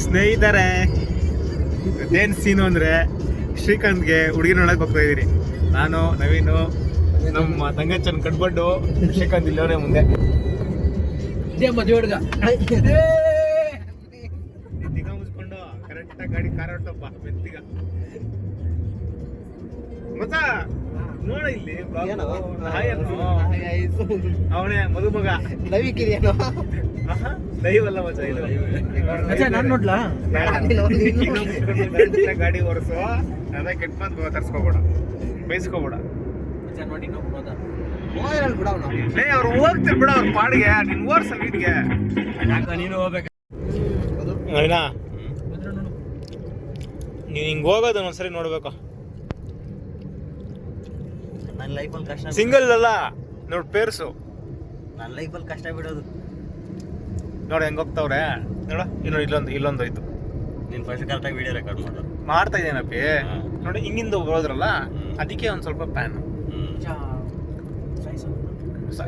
ಸ್ನೇಹಿತರೆ, ಏನ್ ಸೀನು ಅಂದ್ರೆ ಶ್ರೀಕಾಂತ್ಗೆ ಹುಡುಗಿ ನೋಡಕ್ ಹೋಗ್ತಾ ಇದೀರಿ. ನಾನು ನವೀನು ನಮ್ಮ ತಂಗಚ್ಚನ್ ಕಟ್ಬಟ್ಟು ಶ್ರೀಕಾಂತ್ ಇಲ್ಲವರೇ ಮುಂದೆ ಮದುವೆ ಹುಡುಗ ಮುಚ್ಕೊಂಡು ಕರೆಕ್ಟ್ ಗಾಡಿ ಕಾರಾಟಪ್ಪ ಮೆತ್ತಿಗ ಮತ್ತ ನೋಡ ಇಲ್ಲಿ ಅವನೇ ಮದುಮಗ ಲವಿಕಿರಿಯೇನೋ ಲೈವ್ ಅಲ್ಲ ಮಚ್ಚ ಇದು ನಾನು ನೋಡ್ಲಾ ಗಾಡಿ ಓಡಿಸು ಅದೇ ಕೆಟ್ಟ ಬಂದು ತರ್ಸ್ಕೋಬೇಡ ಬೈಸ್ಕೋಬೇಡ ನೋಡಿ ಅವ್ರು ಹೋಗ್ತಿರ್ ಬಿಡ ಅವ್ರ ಪಾಡಿಗೆ ನಿನ್ ಓರ್ಸ ನೀಟ್ಗೆ ನೀನು ಹೋಗ್ಬೇಕು ನವೀನಾ ನೀನ್ ಹಿಂಗ್ ಹೋಗೋದು ಒಂದ್ಸರಿ ನೋಡ್ಬೇಕು. ನನ್ನ ಲೈಫಲ್ಲಿ ಕಷ್ಟ ಸಿಂಗಲ್ ಅಲ್ಲ ನೋಡ್ ಪೇರ್ಸು ನನ್ನ ಲೈಫಲ್ಲಿ ಕಷ್ಟ ಬಿಡೋದು ನೋಡಿ ಹೆಂಗ್ ಹೋಗ್ತಾವ್ರೆ ನೋಡ. ಇಲ್ಲೊಂದು ಐತು. ನೀನ್ ಫಸ್ಟ್ ಕರೆಕ್ಟಾಗಿ ವಿಡಿಯೋ ರೆಕಾರ್ಡ್ ಮಾಡು. ಮಾಡ್ತಾ ಇದೇನಪ್ಪಿ ನೋಡಿ ಹಿಂಗಿಂದ ಹೋದ್ರಲ್ಲ ಅದಕ್ಕೆ ಒಂದ್ ಸ್ವಲ್ಪ ಪ್ಯಾನ್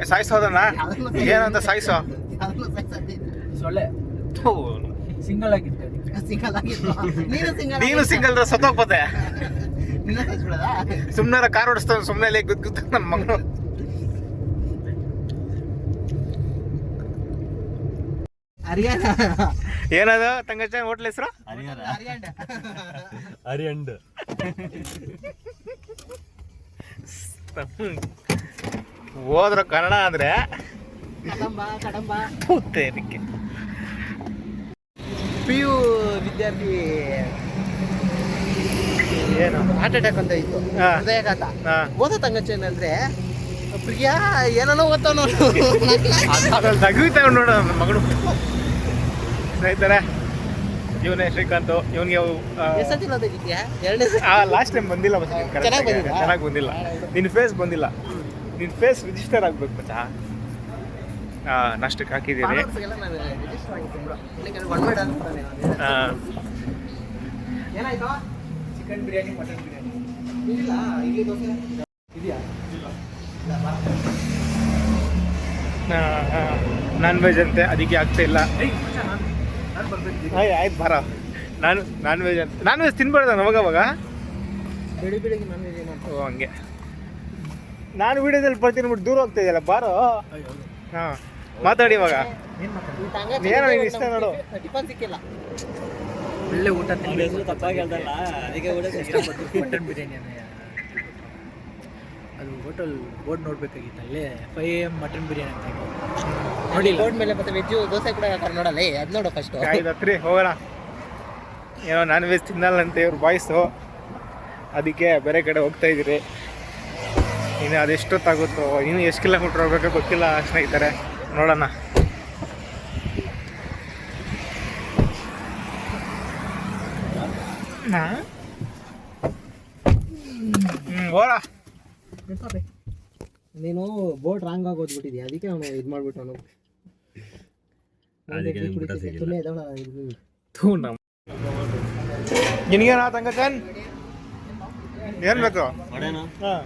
ಸಾಯಿಸೋದನ್ನ ಏನಂತ ಸಾಯಿಸೋ ಸೊಳ್ಳೆ ಸಿಂಗಲ್ ಆಗಿತ್ತು ನೀನು ಸಿಂಗಲ್ ಸತ್ತೋಗ್ಬೋದೆ. ಸುಮ್ನಾರ ಕಾರ್ ಓಡಿಸ್ತಾವ ಸುಮ್ನೆ ಗುತ್ತ ನನ್ನ ಮಗನು. ಏನದ ತಂಗಚ್ಚ ಹೋಟ್ಲ್ ಹೆಸರು? ಅರಿಯಂಡ್ ಹೋದ್ರ ಕನ್ನಡ ಅಂದ್ರೆ PU ವಿದ್ಯಾರ್ಥಿ ಏನು ಹಾರ್ಟ್ ಅಟ್ಯಾಕ್ ಅಂತ ಇತ್ತು, ಹೃದಯಾಘಾತ. ಓದೋ ತಂಗಚ್ಚೇನಂದ್ರೆ ಪ್ರಿಯಾ ಏನೋ ಓದ್ತಾವ ತಗುತ್ತಾವ ನೋಡ ನನ್ನ ಮಗಳು. ಸ್ನೇಹಿತರೆ, ಇವನೇ ಶ್ರೀಕಾಂತ್. ಇವನಿಗೆ ಲಾಸ್ಟ್ ಟೈಮ್ ಬಂದಿಲ್ಲ ಚೆನ್ನಾಗಿ ಬಂದಿಲ್ಲ. ನಿನ್ನ ಫೇಸ್ ಬಂದಿಲ್ಲ. ನಿನ್ನ ಫೇಸ್ ರಿಜಿಸ್ಟರ್ ಆಗ್ಬೇಕು ಮಚ್ಚ. ನಷ್ಟಕ್ಕೆ ಹಾಕಿದ್ದೀರಿ. ಚಿಕನ್ ಬಿರಿಯಾನಿ, ಮಟನ್ ಬಿರಿಯಾನಿ ಇದೆಯಾ? ನಾನ್ ವೆಜ್ ಅಂತೆ, ಅದಕ್ಕೆ ಆಗ್ತಾ ಇಲ್ಲ. ಆಯ್ತು ಬರ. ನಾನ್ ವೆಜ್ ಅಂತ ನಾನ್ ವೆಜ್ ತಿನ್ಬಾರ್ದ ಅವಾಗವಾಗ ಬೆಳಿಗ್ಗೆ ನಾನ್ ವೆಜ್ ಏನೋ. ಓ ಹಂಗೆ. ನಾನು ವಿಡಿಯೋದಲ್ಲಿ ಬರ್ತೀನಿ ಬಿಟ್ಟು ದೂರ ಹೋಗ್ತಾ ಇದೆಯಲ್ಲ ಬಾರೋ. ಹಾಂ ಮಾತಾಡಿ ಇವಾಗ. ಏನೋ ನೀನು ಇಷ್ಟ ನೋಡು. ಟಿಫನ್ ಸಿಕ್ಕಿಲ್ಲ, ಒಳ್ಳೆ ಊಟ ತಿನ್ನಬೇಕು. ತಪ್ಪಾಗಿ ಹೇಳ್ದಲ್ಲ, ಅದಕ್ಕೆ ಊಟ ಇಷ್ಟಪಟ್ಟು ಮಟನ್ ಬಿರಿಯಾನಿ ಅದು ಹೋಟೆಲ್ ಬೋರ್ಡ್ ನೋಡ್ಬೇಕಾಗಿತ್ತು. ಅಲ್ಲೇ 5 AM ಮಟನ್ ಬಿರಿಯಾನಿ ಅಂತ ನೋಡಿ. ಬೋರ್ಡ್ ಮೇಲೆ ಮತ್ತೆ ವೆಜ್ಜು ದೋಸೆ ಕೂಡ ನೋಡಲ್ಲ, ಅದು ನೋಡು ಫಸ್ಟ್. ಹತ್ರಿ ಹೋಗೋಣ. ಏನೋ ನಾನ್ ವೆಜ್ ತಿನ್ನಲ್ಲಂತೆ ಇವ್ರ ಬಾಯ್ಸು, ಅದಕ್ಕೆ ಬೇರೆ ಕಡೆ ಹೋಗ್ತಾ ಇದ್ದೀರಿ. ಇನ್ನು ಅದೆಷ್ಟೊತ್ತಾಗುತ್ತೋ, ಇನ್ನು ಎಷ್ಟು ಕಿಲೋಮೀಟ್ರ್ ಹೋಗ್ಬೇಕೋ ಗೊತ್ತಿಲ್ಲ ಸ್ನೇಹಿತರೆ. ನೋಡೋಣ. ಹೋರ ನೀನು ಬೋಟ್ ರಾಂಗ್ ಆಗಿ ಓದ್ಬಿಟ್ಟಿದ್ಯಾ, ಅದಕ್ಕೆ ಅವನು ಇದು ಮಾಡ್ಬಿಟ್ಟು ಅವನು ನಿನಗೇನ ತಂಗಚನ್ ಏನು ಬೇಕು? ಹಾಂ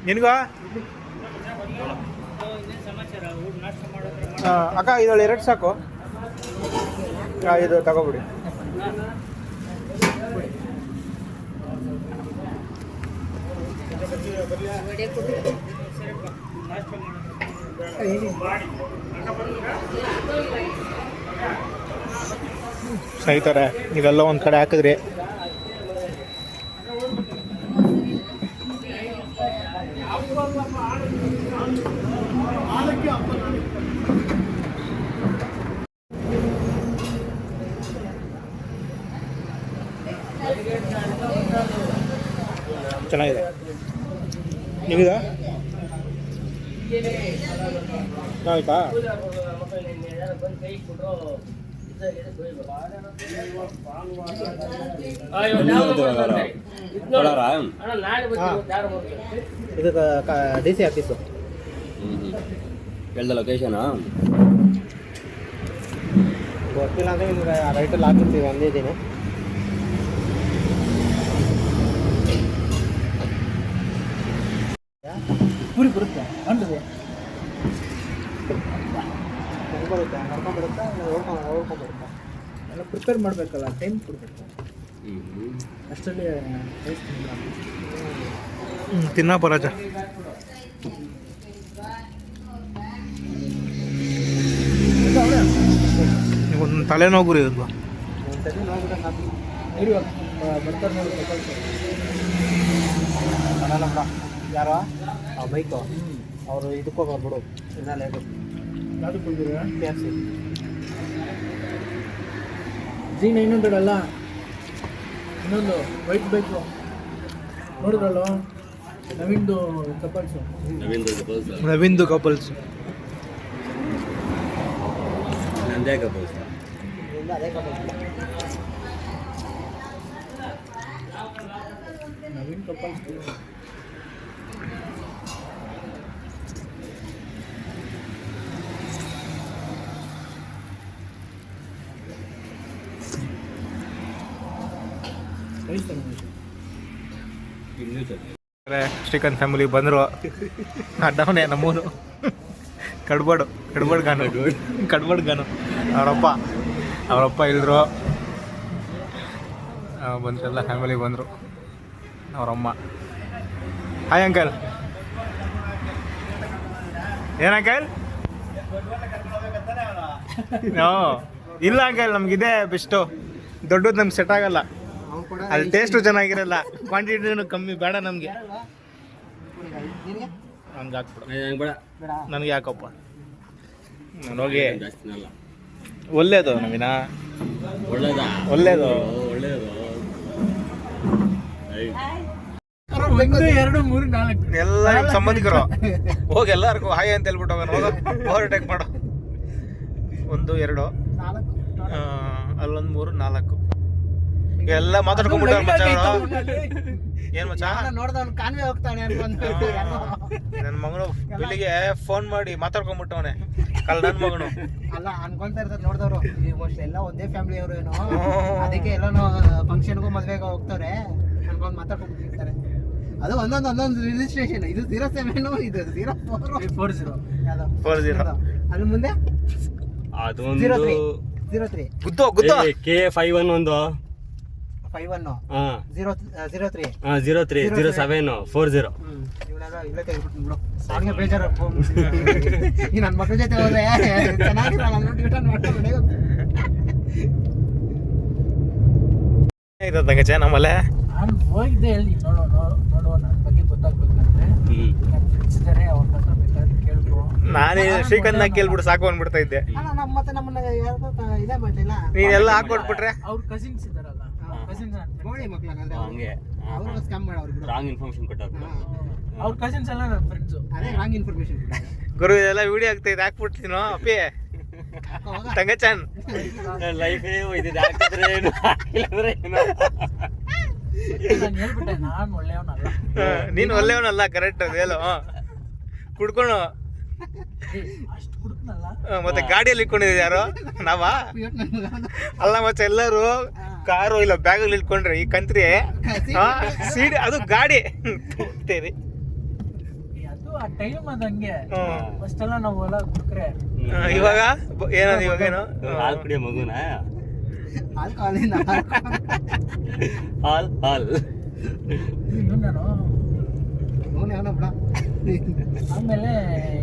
ನಿನಗ ಅಕ್ಕ ಇದೊಳ್ಳೆ 2 ಸಾಕು. ಇದು ತಗೋಬಿಡಿ. ಸ್ನೇಹಿತರೆ, ಇದೆಲ್ಲ ಒಂದು ಕಡೆ ಹಾಕಿದ್ರಿ. ಚೆನ್ನಾಗಿದೆ. ನಿಮಗ ಆಯ್ತಾ? ಇದು DC ಆಫೀಸು. ಹೇಳ್ದ ಲೊಕೇಶನಾ ಗೊತ್ತಿಲ್ಲ ಅಂದರೆ ನಿಮ್ಗೆ ರೈಟಲ್ಲಿ ಹಾಕಿರ್ತೀವಿ. ಒಂದೇ ದಿನ ಪೂರಿ ಬರುತ್ತೆ, ಅಂಟಿದೆ ಬರುತ್ತೆ, ನಡ್ಕೊಂಡ್ಬರುತ್ತೆ, ಓಡ್ಕೊಂಡ್ಬರುತ್ತೆ. ಎಲ್ಲ ಪ್ರಿಪೇರ್ ಮಾಡಬೇಕಲ್ಲ, ಟೈಮ್ ಕೊಡಬೇಕು. ಅಷ್ಟರಲ್ಲಿ ತಿನ್ನ ಪರಾಜ ಒಂದು ತಲೆನೋವು ಗುರಿ ಇಲ್ವಾ ಬರ್ತಾರೆ ನೋಡಿ. ಬರಲ್ಲ ಬಿಡ. ಯಾರೋ ಆ ಬೈಕು ಅವರು ಇದಕ್ಕೆ ಹೋಗೋರು ಬಿಡು. ಇನ್ನಲ್ಲ ಯಾವುದಕ್ಕೆ ಬಂದಿರ KFC G900 ಅಲ್ಲ, ಇನ್ನೊಂದು ವೈಟ್ ಬೈಕು ನೋಡಿದ್ರಲ್ಲ, ನವೀನ್ದು ಕಪಲ್ಸು. ನವೀನ್ದು ಕಪಲ್ಸ್ ನಂದೇ ಕಪಲ್ಸ್. ಅದೇ couples, Naveen couples. Srikanth family ಬಂದರು. ಅಡ್ಡವನೇ ನಮ್ಮೂನು ಕಡ್ಬಡ್ ಗಾನು ಅವರಪ್ಪ ಇಲ್ದರು. ಬಂತೆಲ್ಲ ಫ್ಯಾಮಿಲಿ ಬಂದರು. ಅವರಮ್ಮ ಹಾಯ್ ಅಂಕಲ್. ಏನು ಅಂಕಲ್? ಇಲ್ಲ ಅಂಕಲ್, ನಮಗಿದೆ ಬೆಸ್ಟು. ದೊಡ್ಡದು ನಮ್ಗೆ ಸೆಟ್ ಆಗಲ್ಲ, ಅಲ್ಲಿ ಟೇಸ್ಟು ಚೆನ್ನಾಗಿರಲ್ಲ, ಕ್ವಾಂಟಿಟಿನೂ ಕಮ್ಮಿ ಬೇಡ ನಮಗೆ. ಹಂಗೆ ಹಾಕ್ಬಿಡು, ನನಗೆ ಯಾಕಪ್ಪ. ನಾನು ಹೋಗಿ ಒಳ್ಳೇದು ನವೀನ, ಒಳ್ಳೇದು ಎಲ್ಲ ನಿಮ್ಮ ಸಂಬಂಧಿಕರು ಹೋಗಿ ಎಲ್ಲರಿಗೂ ಹಾಯ್ ಅಂತ ಹೇಳ್ಬಿಟ್ಟು ಓವರ್ಟೇಕ್ ಮಾಡೋ. 1 2 ಅಲ್ಲೊಂದು 3 4 ಎಲ್ಲ ಮಾತಾಡ್ಕೊಂಡ್ಬಿಟ್ಟಾರ ಮಚ್ಚ. ಏನ್ ಮಚ್ಚ ನೋಡ್ದವ್ನು ಕಾನ್ವೆ ಹೋಗ್ತಾನೆ ಅನ್ಕೊಂಡು ನನ್ನ ಮಗನು ಬಿಲ್ಲಿಗೆ ಫೋನ್ ಮಾಡಿ ಮಾತಾಡ್ಕೊಂಡ್ಬಿಟ್ಟವನೆ. ನನ್ನ ಮಗನು ಅಲ್ಲ ಅನ್ಕೊಂತಾ ಇರ್ತಾರೆ ನೋಡ್ದವ್ರು, ಮೋಸ್ಟ್ ಎಲ್ಲ ಒಂದೇ ಫ್ಯಾಮಿಲಿ ಅವರು ಏನೋ, ಅದಕ್ಕೆ ಎಲ್ಲಾನು ಫಂಕ್ಷನ್ಗೂ ಮದ್ವೆಗೆ ಹೋಗ್ತಾರೆ ಅನ್ಕೊಂಡ್ ಮಾತಾಡ್ಕೊಂಡ್ಬಿಟ್ಟಿರ್ತಾರೆ. ಅದು ಒಂದೊಂದು ರಿಜಿಸ್ಟ್ರೇಷನ್. ಇದು 07, ಇದು 0440 ಯಾವ್ದು ಅದ್ರ ಮುಂದೆ ಅದೊಂದು 03 ಗುದ್ದೋ K51 ಒಂದು 51 03 03 07 40. ಇವಳೆಲ್ಲ ಇಲ್ಲೇ ತೆಗೆದ್ಬಿಟ್ಟು ಬಿಡು, ಅವನಿಗೆ ಬೇಜಾರು. ಈ ನನ್ನ ಮಕ್ಕಳ ಜೊತೆ ಹೋದ್ರೆ ಚೆನ್ನಾಗಿರಲ್ಲ, ನಾನು ರಿಟರ್ನ್ ಮಾಡ್ಕೊಂಡು ತಂಗಚ ನಮ್ಮಲ್ಲೇ ನಾನು ಹೋಗಿದ್ದೆ. ಹೇಳಿ ನೋಡು ನನ್ನ ಬಗ್ಗೆ ಗೊತ್ತಾಗ್ಬೇಕಂದ್ರೆ ನನ್ನ ಫ್ರೆಂಡ್ಸ್ ಇದ್ದಾರೆ, ಅವ್ರ ಹತ್ರ ಬೇಕಾದ್ರೆ ಕೇಳ್ಕೊ. ನಾನೇ ಶ್ರೀಕಾಂತ್ನ ಕೇಳ್ಬಿಟ್ಟು ಸಾಕು ಅಂದ್ಬಿಡ್ತಾ ಇದ್ದೆ. ಅಲ್ಲ ಮತ್ತೆ ನಮ್ಮನ್ನ ಯಾರು ಇದೇ ಮಾಡಲಿಲ್ಲ. ನೀನೆಲ್ಲ ಹಾಕೊಟ್ಬಿಟ್ರೆ ಅವ್ರ ಕಸಿನ್ಸ್ ಇದಾರಲ್ಲ, ಕಸಿನ್ಸ್ ಗೋಳಿ ಮಕ್ಕಳಾಗಂದ್ರೆ ಹಂಗೆ ಅವ್ರಿಗೆ ಸ್ಕ್ಯಾಮ್ ಮಾಡೋರು ಬಿಡು. ರಾಂಗ್ ಇನ್ಫಾರ್ಮೇಶನ್ ಕೊಟ್ಟಾಗ ಅವ್ರ ಕಸಿನ್ಸ್ ಎಲ್ಲ ನನ್ನ ಫ್ರೆಂಡ್ಸು. ಅದೇ ರಾಂಗ್ ಇನ್ಫಾರ್ಮೇಶನ್ ಗುರು ಇದೆಲ್ಲ ವಿಡಿಯೋ ಆಗ್ತೈತೆ, ಹಾಕ್ಬಿಡ್ತೀನೋ ಅಪ್ಪಿ ತಂಗಚಾನ್. ಲೈಫೇ ಹೋಯ್ತಿದೆ, ಹಾಕಿದ್ರೆ ಏನು ಹಾಕಿಲ್ಲಂದ್ರೆ ಏನು. ನಾನು ಹೇಳ್ಬಿಟ್ಟೆ ನಾನು ಒಳ್ಳೆಯವನಲ್ಲ. ನೀನು ಒಳ್ಳೆಯವನಲ್ಲ, ಕರೆಕ್ಟ್ ಅದು ಹೇಳು. ಕುಡ್ಕೊಂಡು ಅಷ್ಟು ಕುಡುಕ್ನಲ್ಲ. ಮತ್ತೆ ಗಾಡಿಯಲ್ಲಿ ಇಟ್ಕೊಂಡಿದ್ದೀವಿ ಯಾರು? ನಾವಾ? ಅಲ್ಲ ಮತ್ತೆ ಎಲ್ಲರೂ ಕಾರು ಇಲ್ಲ ಬ್ಯಾಗಲ್ಲಿ ಇಟ್ಕೊಂಡ್ರೆ ಈ ಕಂತ್ರಿ ಸೀಡಿ ಅದು ಗಾಡಿ ತೇರಿ. ಅದು ಆ ಟೈಮ್ ಅದು ಹಂಗೆ. ಫಸ್ಟ್ ಎಲ್ಲ ನಾವು ಹೊಲ ಕುಡ್ಕ್ರೆ. ಇವಾಗ ಏನದು, ಇವಾಗೇನು ಹಾಲು ಕುಡಿಯೋ ಮಗುನ ಆಲ್ಕೋಹಾಲಿಂದ ಹಾಲ್ ನಾನು ಅವನ ಬಿಡ. ಆಮೇಲೆ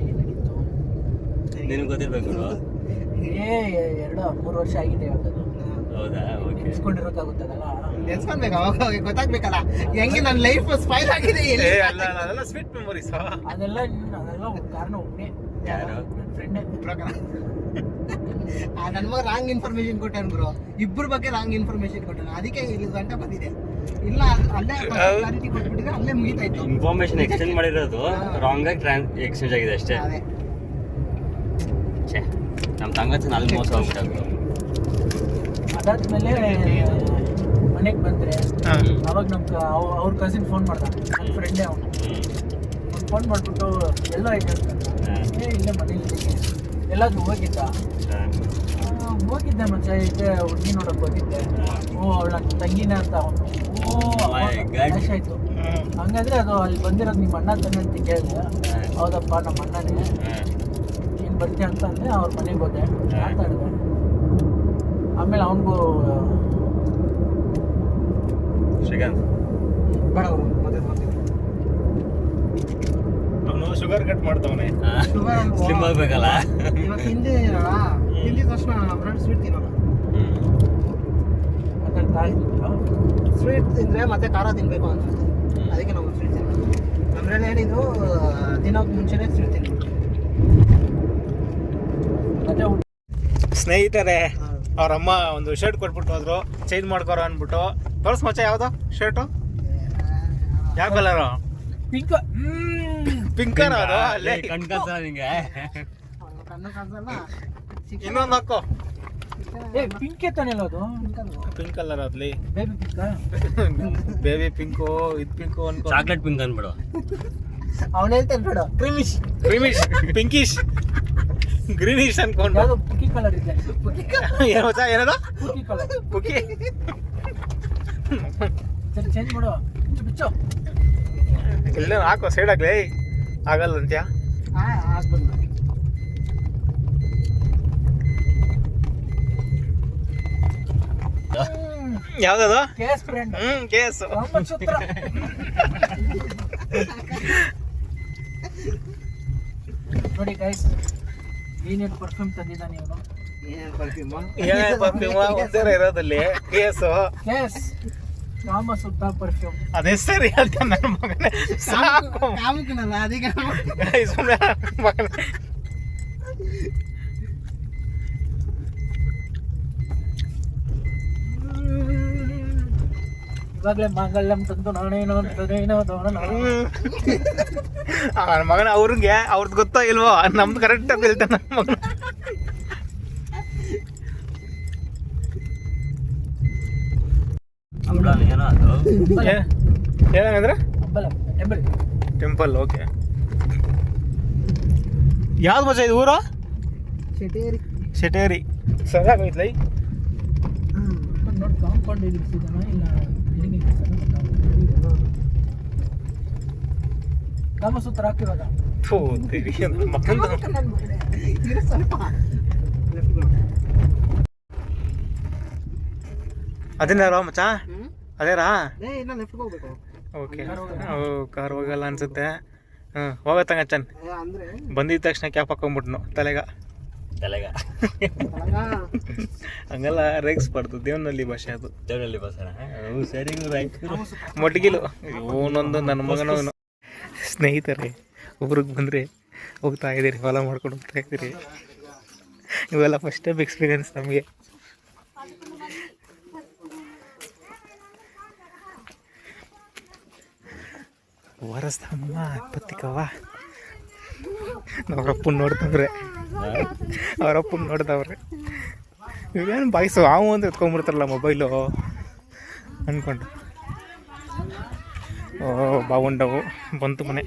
ಏನಾಗಿತ್ತು ನಿನಗೆ ಗೊತ್ತಿರ್ಬೇಕು. 2-3 ವರ್ಷ ಆಗಿದೆ ಇವಾಗ. ಅದು ಹೌದಾ? ಓಕೆ. ನೆನ್ಸ್ಕೊಂಡಿರೋಕ್ಕಾಗುತ್ತದಲ್ಲ, ನೆನ್ಸ್ಕೊಳ್ಬೇಕು, ಅವಾಗ ಗೊತ್ತಾಗ್ಬೇಕಲ್ಲ ಹೆಂಗೆ ನನ್ನ ಲೈಫ್ ಸ್ಪೈಲ್ ಆಗಿದೆ. ಅದೆಲ್ಲ ಸ್ವೀಟ್ ಮೆಮೊರೀಸ್. ಅದೆಲ್ಲ ಒಂದು ಕಾರಣ ಒಬ್ಬನೇ, ಯಾರು? ನನ್ನ ಫ್ರೆಂಡೇ. ನನ್ನ ಮಗ ರಾಂಗ್ ಇನ್ಫಾರ್ಮೇಶನ್ ಕೊಟ್ಟಾನ ಬ್ರೋ, ಇಬ್ಬರ ಬಗ್ಗೆ ರಾಂಗ್ ಇನ್ಫಾರ್ಮೇಶನ್ ಕೊಟ್ಟಾನ, ಅದಕ್ಕೆ ಇಲ್ಲಿ ಗಂಟೆ ಬಂದಿದೆ. ಇಲ್ಲ ಅಲ್ಲೇ ಕ್ಲಾರಿಟಿ ಕೊಟ್ಬಿಟ್ಟಿದ್ರೆ ಅಲ್ಲೇ ಮುಗಿತಾಯ್ತು. ಇನ್ಫಾರ್ಮೇಶನ್ ಎಕ್ಸ್ಚೇಂಜ್ ಮಾಡಿರೋದು ರಾಂಗ್ ಆಗಿ ಎಕ್ಸ್ಚೇಂಜ್ ಆಗಿದೆ ಅಷ್ಟೇ. ಅದೇ ನಮ್ಮ ತಂಗಚ್ಚನ ಅಲ್ಲಿ ಮೋಸ ಹೋಗ್ಬಿಟ್ಟಾಗ. ಅದಾದ್ಮೇಲೆ ಮನೆಗೆ ಬಂದರೆ ಅವಾಗ ನಮ್ಗೆ ಅವ್ರ ಕಸಿನ್ ಫೋನ್ ಮಾಡ್ದ, ನನ್ನ ಫ್ರೆಂಡೇ ಅವನು. ಫೋನ್ ಮಾಡಿಬಿಟ್ಟು ಎಲ್ಲ ಐತೆ ಇಲ್ಲೇ ಮನೇಲಿ ಎಲ್ಲಾದ್ರೂ ಹೋಗಿದ್ದೆ ಮಚ್ಚ, ಇದೆ ಹುಡುಗಿ ನೋಡೋಕೆ ಹೋಗಿದ್ದೆ. ಅವಳ ನನ್ನ ತಂಗಿನ ಅಂತ ಅವನು. ಕ್ಯಾಶ್ ಆಯಿತು. ಹಂಗಾದ್ರೆ ಅದು ಅಲ್ಲಿ ಬಂದಿರೋದು ನಿಮ್ಮ ಅಣ್ಣ ತಾನೆ ಅಂತ ಕೇಳಿದೆ. ಹೌದಪ್ಪ ನಮ್ಮ ಅಣ್ಣನೇ, ನೀನು ಬರ್ತೀಯ ಅಂತ ಅಂದೆ. ಅವ್ರ ಮನೆಗೆ ಹೋದೆ, ಮಾತಾಡಿದೆ. ಆಮೇಲೆ ಅವನಿಗೂ ಶ್ರೀಕಾಂತ್ ಬೇಡ ಅವರು ಮದುವೆ ಮಾಡ್ತೀವಿ. ಅವನು ಶುಗರ್ ಕಟ್ ಮಾಡ್ತಾವನೆ. ಸ್ಲಿಮ್ ಆಗ್ಬೇಕಲ್ಲ. ಇವತ್ತು ತಿಂದಿದ ತಕ್ಷಣ ಫ್ರೆಂಡ್ ಸ್ವೀಟ್ ತಿನ್ನಲ್ಲ. ಸ್ವೀಟ್ ತಿಂದರೆ ಮತ್ತೆ ಖಾರ ತಿನ್ನಬೇಕು ಅನ್ಸುತ್ತೆ. ಅದಕ್ಕೆ ನಾವು ಸ್ವೀಟ್ ತಿನ್ನೋದು. ನಮ್ಮನೇಲಿ ಏನಿದ್ರು ದಿನಕ್ಕೆ ಮುಂಚೆನೇ ಸ್ವೀಟ್ ತಿನ್ಬೇಕು. ಸ್ನೇಹಿತರೆ, ಅವ್ರಮ್ಮ ಒಂದು ಶರ್ಟ್ ಕೊಟ್ಬಿಟ್ಟು ಹೋದ್ರು, ಚೇಂಜ್ ಮಾಡ್ಕೊರೋ ಅಂದ್ಬಿಟ್ಟು. ತೋರ್ಸ್ ಮಚ್ಚ ಯಾವ್ದು ಶರ್ಟು? ಯಾವ ಕಲರು? ಪಿಂಕ್. ಪಿಂಕ್ ಕಲರ್ ಅದು. ಅಲ್ಲೇ ಕಣ್ಕಂತ ನಿಂಗೆ ಕಣ್ಣು ಕಾಣಿಸಲ್ಲ. ಇನ್ನೊಂದು ಹಾಕೋ. ಪಿಂಕ್ ತಾನೆ ಅದು. ಪಿಂಕ್ ಕಲರ್ ಅದ್ಲಿ. Baby pink. ಬೇಬಿ ಪಿಂಕು, ಇದು ಪಿಂಕು ಅನ್ಕೋ. ಚಾಕ್ಲೇಟ್ ಪಿಂಕ್ ಅನ್ಬಿಡು. ಅವನೇ ಹೇಳ್ತಾನೆ ಬಿಡು. ಕ್ರೀಮಿಶ್ ಪಿಂಕಿಶ್ ಗ್ರೀನಿಶ್ ಅನ್ಕೊಂಡು. ಯಾವುದು ಪುಕ್ಕಿ ಕಲರ್ ಇದೆ. ಏನು ಮಚ್ಚ, ಏನದು? ಪುಕ್ಕಿ ಕಲರ್. ಕುಕಿ. ಚೇಂಜ್ ಮಾಡು. ಬಿಚ್ಚು. ಇಲ್ಲ ಹಾಕೋ ಸೈಡ್ ಆಗ್ಲೇ. ಆಗಲ್ಲ ಅಂತ್ಯಾ? ಆಗ್ಬೋದು. ಯಾವ್ದದು? Case friend. ಕೇಸ್. ಸೂತ್ರ. ನೋಡಿ ಗೈಸ್, ಏನೇನು ಪರ್ಫ್ಯೂಮ್ ತಂದಿದ್ದಾನೆ ಇವನು. ಏನೇನು ಪರ್ಫ್ಯೂಮ್ ಒಂದೇರ ಇರೋದಲ್ಲಿ ಕೇಸು. Case Kamasutra perfume. ಅದೇ ಸರಿ ಅಂತ ನನ್ನ ಮಗನೇ. ಸಾಕು ಕಾಮಕನಲ್ಲ ಅದೀಗ. ಸುಮ್ಮನೆ ಮಗನೇ. ಇವಾಗಲೇ ಮಾಂಗಲ್ಯಂ ತಂದು ನಾನೇನೋ ಅಂತದೇನೋ ನನ್ನ ಮಗನ ಅವ್ರಿಗೆ ಅವ್ರದ್ದು ಗೊತ್ತೋ ಇಲ್ವೋ, ನಮ್ದು ಕರೆಕ್ಟ್ ಆಗಿ ಹೇಳ್ತಾನೆ ನನ್ನ ಮಗನ. ಏನೋ ಅದು ಏನಂದ್ರೆ ಟೆಂಪಲ್. ಟೆಂಪಲ್. ಓಕೆ. ಯಾವ್ದು ಮಚ್ಚ ಇದು ಊರು? ಶೆಟೇರಿ. ಸರಿಯಾಗೈತ್ಲೈ. ನೋಡಿ ಕಾಂಪೌಂಡ್ ಇರಿಸಿದಾನ ಇಲ್ಲ ಕಾಮಸೂತ್ರ ಹಾಕಿವಾಗ. ಥೂ ತಿರಿ ನನ್ನ ಮಗಂದು. ಅದೇನಾರ ಮಚ್ಚ? ಅದೇರಾ? ಓಕೆ. ಕಾರ್ ಹೋಗಲ್ಲ ಅನ್ಸುತ್ತೆ. ಹೋಗತ್ತಂಗ ಚನ್. ಬಂದಿದ್ದ ತಕ್ಷಣ ಕ್ಯಾಪ್ ಹಾಕೊಂಡ್ಬಿಟ್ನು ತಲೆಗ. ಹಂಗೆಲ್ಲ ರೇಗಿಸ್ಬಾರ್ದು. ದೇವನಲ್ಲಿ ಭಾಷೆ ಅದು. ದೇವನಲ್ಲಿ ಬಸಣ ಸರಿ ಮೊಟ್ಗಿಲು ಇವನೊಂದು ನನ್ನ ಮಗನವನು. ಸ್ನೇಹಿತರೆ, ಊರಿಗೆ ಬಂದರೆ ಹೋಗ್ತಾ ಇದ್ದೀರಿ, ಹೊಲ ಮಾಡ್ಕೊಂಡು ಹೋಗ್ತಾ ಇದ್ದೀರಿ. ಇವೆಲ್ಲ ಫಸ್ಟ್ ಟೈಮ್ ಎಕ್ಸ್ಪೀರಿಯನ್ಸ್ ನಮಗೆ. ವರಸ್ತಮ್ಮ ಪತ್ತಿಕವ್ವ ಅವ್ರಪ್ಪನ ನೋಡ್ತಾವ್ರೆ. ಇವೇನು ಬಾಯ್ಸು ಹಾವು ಅಂತ ಎತ್ಕೊಂಡ್ಬಿಡ್ತಾರಲ್ಲ ಮೊಬೈಲು ಅಂದ್ಕೊಂಡು. ಬಾವುಂಡವು ಬಂತು ಮನೆ.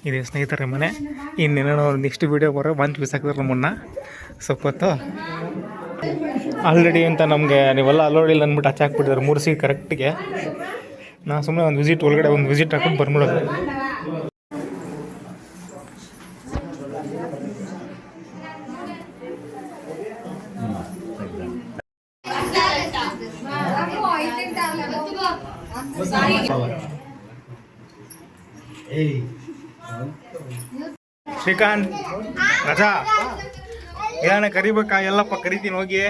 ಇದೆ ಸ್ನೇಹಿತರೆ ಮನೆ. ಇನ್ನೇನೋ ನೆಕ್ಸ್ಟ್ ವೀಡಿಯೋ ಬರೋ ಬಂದು ಬಿಸಾಕಿದ್ರೆ ನಮ್ಮನ್ನ ಸ್ವಲ್ಪ ಹೊತ್ತು. ಆಲ್ರೆಡಿ ಅಂತ ನಮಗೆ ನೀವೆಲ್ಲ ಅಲೋಡಿಲ್ಲ ಅಂದ್ಬಿಟ್ಟು ಹಚ್ಚಾಕ್ಬಿಟ್ಟಿದ್ದಾರೆ 3 ಸೀಟ್ ಕರೆಕ್ಟಿಗೆ. ನಾ ಸುಮ್ಮನೆ ಒಂದು ವಿಸಿಟ್ ಒಳಗಡೆ ಒಂದು ವಿಸಿಟ್ ಹಾಕೊಂಡು ಬಂದ್ಬಿಡೋದು. ಶ್ರೀಕಾಂತ್ ರಜಾ ಏನ ಕರಿಬೇಕಾ? ಎಲ್ಲಪ್ಪ ಕರಿತೀನಿ ಹೋಗಿ.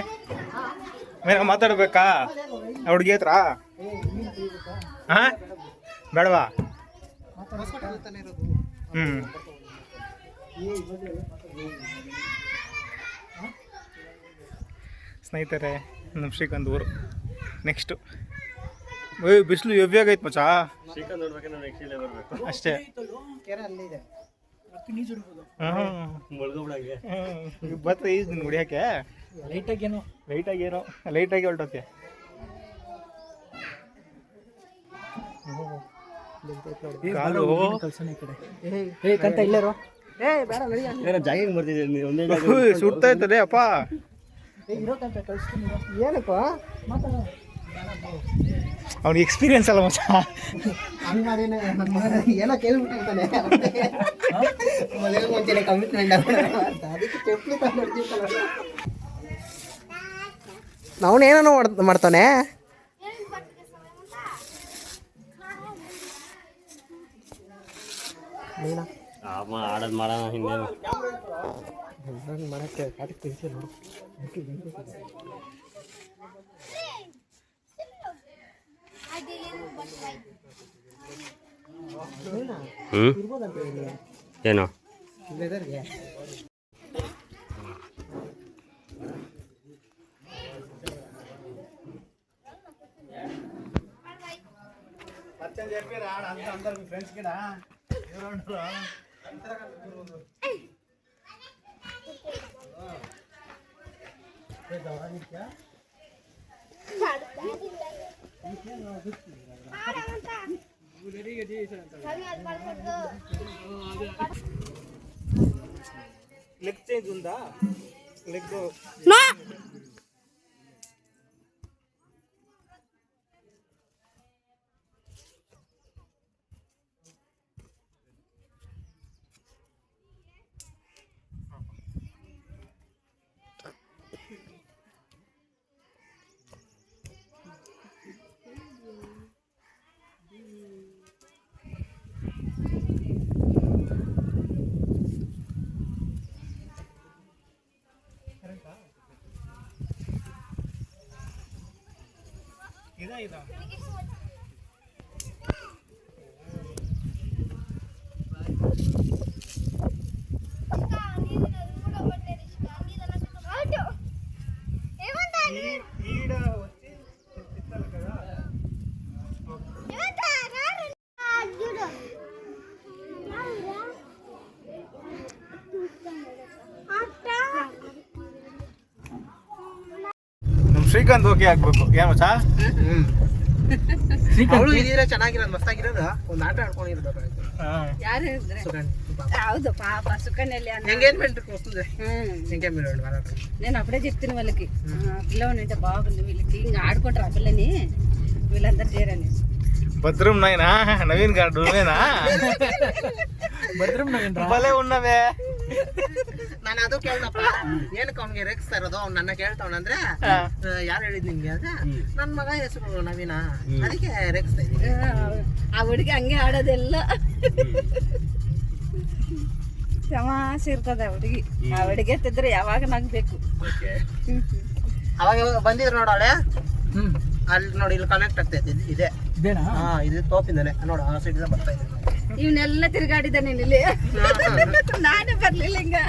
ಮೇನ ಮಾತಾಡ್ಬೇಕಾ ಹುಡುಗಿ ಹತ್ರ? ಹಾ ಬೇಡವಾ? ಸ್ನೇಹಿತರೆ, ನಮ್ಮ ಶ್ರೀಕಾಂತ್ ಊರು ನೆಕ್ಸ್ಟು. ಬಿಸಿಲು ಹೆವಿಯಾಗೈತೆ ಮಚ್ಚ. ಅಷ್ಟೇ. ಬತ್ತ ಈಜ್ ಹೊಡಿಯೋಕೆ ಲೈಟಾಗಿ ಹೊರಟೋಕೆ. ಕಾಲು ಜಾಗಿಂಗ್ ಬರ್ತಿದ್ದೆ ಒಂದೇ ಸುಡ್ತಾ ಇರ್ತದೆ ಅಪ್ಪ. ಅವ್ನಿಗೆ ಎಕ್ಸ್ಪೀರಿಯನ್ಸ್ ಅಲ್ಲ ಮಚ್ಚ. ಹಂಗೆ ಮಾಡಿನೇ ನನ್ನ ಮಗ ಏನೋ ಕೇಳ್ಬಿಟ್ಟಿರ್ತಾನೆ ಮದುವೆಗೆ ಮುಂಚೆನೆ ಕಮಿಟ್ಮೆಂಟ್ ಅಂತ ಅದಕ್ಕೆ ಚಪ್ಪಲಿ ತಗೊಂಡಿರ್ತೀವಲ್ಲ ನಾವನೇನೋ ಮಾಡ್ತಾನೆ. ನೀನಾ ಆಡೋದು ಮಾಡೋಣ ಹಿಂದೇನು ಮಾಡಕ್ಕೆ ಅದಕ್ಕೆ ತಿಳಿಸಿ ನೋಡು. ಇರ್ಬೋದಂತ ಹೇಳಿ ಏನು ವೆದರ್ಗೆ. ఫ్రెండ్స్ కూడా లెగ్ చేంజ్ ఉందా? లెగ్ ಇದಾ ఈడ వచ్చి తిట్టాలి కదా. ನಮ್ಮ ಶ್ರೀಕಾಂತ್ ಓಕೆ ಆಗ್ಬೇಕು ಏನು ಮಚ್ಚ? ಅವಳು ಇದ್ರೆ ಚೆನ್ನಾಗಿರೋದು ಮಸ್ತಾಗಿರೋದು ಒಂದು ಆಟ ಆಡ್ಕೊಂಡಿರ್ಬೇಕಾಯ್ತು. ಯಾರು ಹೇಳಿದ್ರೆ హౌదు పాప సుకన్యలి ఎంగేజ్మెంట్ వస్తుంది. ఎంగేజ్మెంట్ నేను అప్పుడే చెప్తున్నా వాళ్ళకి పిల్లవాడిని అంటే బాగుంది వీళ్ళకి ఇంకా ఆడుకుంటారు ఆ పిల్లని వీళ్ళందరూ చేరని భద్రం నాయనా నవీన్ గారు నువ్వేనా? ಭದ್ರಂ ನವೀನ್ ಭಲೇ ఉన్నవే. ನಾನು ಅದು ಕೇಳ್ದಪ್ಪ ಏನಕ್ಕೆ ಅವ್ನಿಗೆ ರೇಗಿಸ್ತಾ ಇರೋದು ಅವ್ನು ನನ್ನ ಕೇಳ್ತಾವನಂದ್ರೆ ಯಾರು ಹೇಳಿದ್ ನಿಮ್ಗೆ ಅಂದ್ರೆ ನನ್ನ ಮಗ ಹೆಸರು ನವೀನ ಅದಕ್ಕೆ ರೇಗಿಸ್ತಾ ಇದ್ದೀನಿ. ಆ ಹುಡುಗಿ ಹಂಗೆ ಆಡೋದೆಲ್ಲ ತಮಾಷೆ ಇರ್ತದೆ ಆ ಹುಡುಗಿ ಎತ್ತಿದ್ರೆ ಯಾವಾಗ ನಗ್ಬೇಕು. ಅವಾಗ ಬಂದಿದ್ರು ನೋಡಳೆ ಅಲ್ಲಿ ನೋಡಿ ಇಲ್ಲಿ ಕನೆಕ್ಟ್ ಆಗ್ತೈತಿ ಇದೆ ಇದು ತೋಪಿಂದಲೇ ನೋಡು ಆ ಸೈಡ್ ಬರ್ತಾ ಇದೆ. ಇವನ್ನೆಲ್ಲ ತಿರುಗಾಡಿದ್ದಾನೆ ಇಲ್ಲಿ ನಾನೇ ಬರ್ಲಿಲ್ಲ ಹಿಂಗ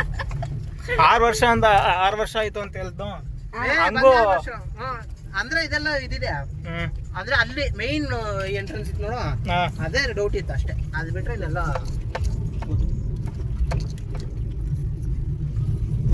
6 ವರ್ಷ ಆಯ್ತು ಅಂತ ಹೇಳ್ದು ಹಂಗೋ ಅಂದ್ರೆ ಇದೆಲ್ಲ ಇದಿದೆ ಅಂದ್ರೆ ಅಲ್ಲಿ ಮೈನ್ ಎಂಟ್ರೆನ್ಸ್ ಇತ್ತು ನೋಡು ಅದೇ ಡೌಟ್ ಇತ್ತು ಅಷ್ಟೇ. ಅದು ಬಿಟ್ರೆ ಇಲ್ಲೆಲ್ಲ